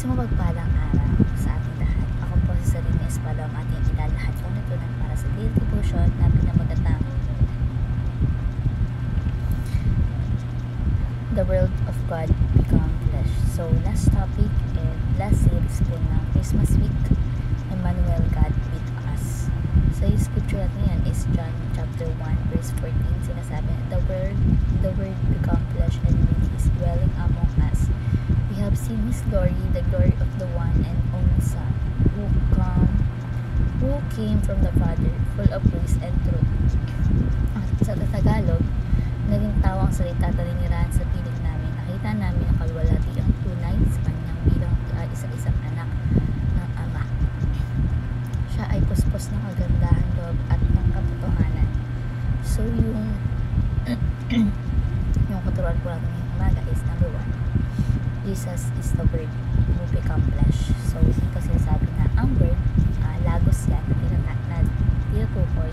Isang mapagpalang araw sa ating lahat. Ako po si Sarina Espalo, ang ating ilalahad kong natunan para sa daily devotion na pinamagatang The Word of God Become Flesh. So, last topic and last series po ng Christmas week, Emmanuel, God with us. So, yung scripture natin yan is John chapter 1 verse 14. Sinasabi na the word become flesh and made his dwelling among us. We have seen his glory, the glory of the one and only Son, who came from the Father, full of grace and truth. At sa Tagalog, naging tao ang salita at naninirahan sa piling namin. Nakita namin ang kalwalhati ang tunay sa kanyang bilang isa-isang anak ng Ama. Siya ay puspos ng kagandahan, loob at ng katotohanan. So yung katuruan po natin ngayong umaga is number 1. Jesus is the Word who become flesh. So dito sinasabi na ang Word, lagos yan na tinutukoy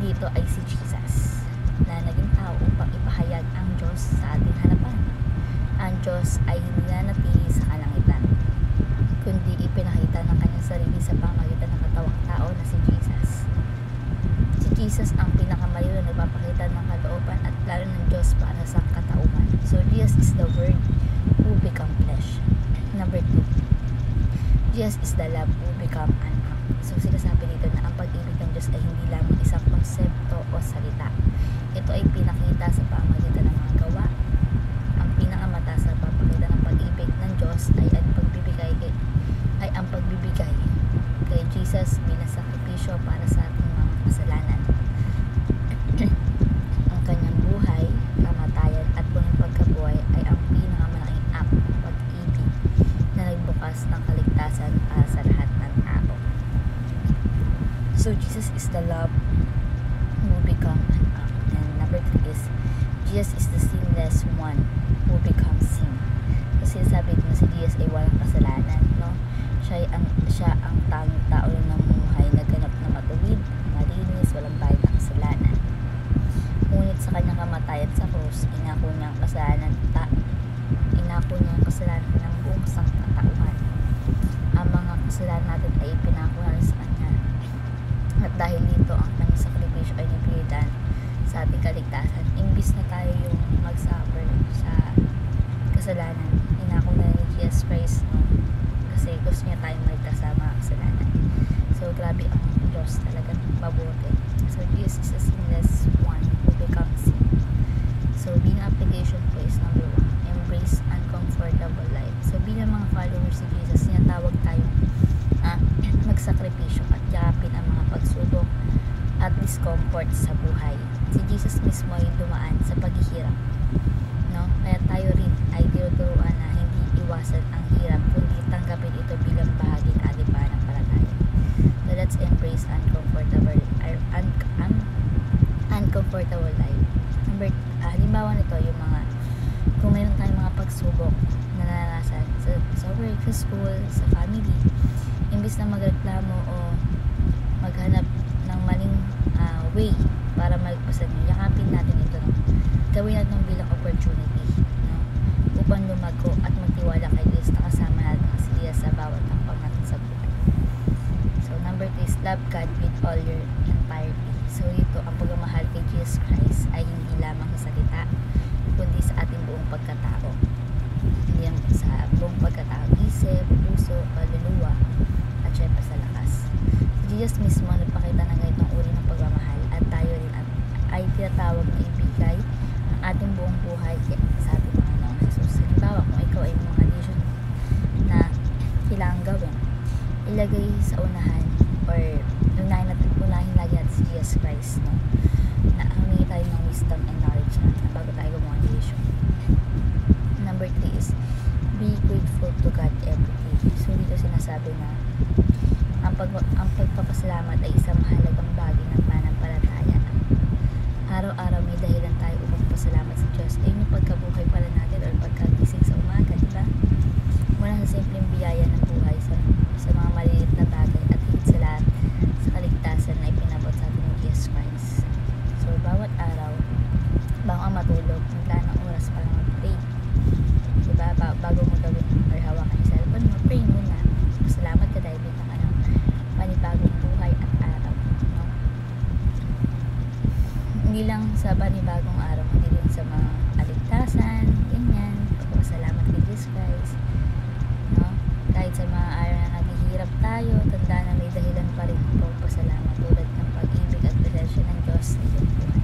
dito ay si Jesus na naging tao upang ipahayag ang Diyos sa ating harapan. Ang Diyos ay hindi na natili sa kalangitan, kundi ipinakita ng kanyang sarili sa pamamagitan ng katawang tao na si Jesus. Si Jesus ang pinakamaliw na nagpapakita ng kalooban at plano ng Diyos para sa katauhan. So Jesus is the Word who become flesh. Number 2, Jesus is the love who become an act. So sinasabi dito na ang pag-ibig ng Diyos ay hindi lamang isang konsepto o salita. Ito ay pinakita sa pamamagitan ng mga gawa. Ang pinakamata sa papakita ng pag-ibig ng Diyos ay ang pagbibigay kay Jesus bilang sakripisyo para sa ating mga kasalanan. Ang kanyang buhay, kamatayan at muling pagkabuhay ay ang pinakamalaking act ng pag-ibig na nagbukas ng kaligtasan para sa lahat ng tao. So Jesus is the love who become an act. And number 3 is Jesus is the sinless one who becomes sin. Kasi sabi ko na si Jesus ay walang kasalanan, no? Siya ang tanging tao na namuhay, nagganap na matuwid, malinis, walang bayad ng kasalanan. Ngunit sa kanyang kamatayan sa krus, inako niya ang kasalanan ng buong sangkatauhan. Ang mga kasalanan natin ay ipinako na rin sa kanya. At dahil dito, ang kanyang sakripisyo ay nipilitan sa ating kaligtasan. Imbis na tayo yung mag-suffer sa kasalanan, inako na ni Jesus Christ, no? Kasi gusto niya tayong maligtas sa mga kasalanan. So grabe ang Diyos, talagang mabuti. So Jesus is a sinless one who becomes sin. So being application po is number 1, embrace uncomfortable life. So bilang mga followers ni Jesus, sinatawag tayong magsakripisyo at yakapin ang mga pagsubok at discomfort sa buhay. Si Jesus mismo ay dumaan sa paghihirap, no? Kaya tayo rin ay tinuturuan na hindi iwasan ang hirap, kundi tanggapin ito bilang bahagi ng ating pananampalataya. So let's embrace uncomfortable life. Halimbawa nito yung mga, kung mayroon tayong mga pagsubok na naranasan sa work, sa school, sa family, imbis na magreklamo o maghanap ng maling way para malagpasan yun, yakapin natin ito, no? Gawin natin bilang opportunity, no? Upang lumago at magtiwala kay Diyos na kasama natin ang siya sa bawat takpang natin sa buhay. So number 3 is love God with all your entirety. So ito, ang pagmamahal kay Jesus Christ ay hindi lamang sa salita, kundi sa ating buong pagkatao. Hindi lang sa buong pagkatao, isip, puso, kaluluwa, at syempre sa lakas. Jesus mismo nagpakita ng ganitong uri ng pagmamahal at tayo rin ay tinatawag na ibigay ang ating buong buhay sa ating Panginoong Jesus. Halimbawa, kung ikaw ay mga decision na kailangan gawin, ilagay sa unahan or unahin lagi natin si Jesus Christ, no? Na humingi tayo ng wisdom and knowledge na bago tayo gumawa ng decision. Number 3 is be grateful to God every day. So dito sinasabi na ang pagpapasalamat ay isang mahalagang bagay ng pananampalataya. Araw-araw may dahilan tayo upang pasalamat sa Diyos. Ayun yung pagkabuhay pala natin or pagkagising sa umaga, diba? Mula sa simpleng biyaya ng buhay sa mga maliliit na bagay at higit sa lahat sa kaligtasan na ipinabot sa atin ni Jesus Christ. So bawat araw, bago ka matulog, maglaan ng oras para mag-pray. Diba? Bago mo gawin or hawakan yung cellphone mo, Hindi lang sa panibagong araw, hindi din sa mga kaligtasan, ganyan. Pagpapasalamat kay Jesus Christ. No? Kahit sa mga araw na naghihirap tayo, tanda na may dahilan pa rin pagpapasalamat tulad ng pag-ibig at presensya ng Diyos sa iyong buhay.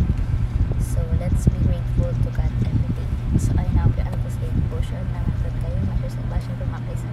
So, let's be grateful to God every day. So, ayun na po yung alam ko sa devotion na natin kayo. Masyos na ba siya lumakay sa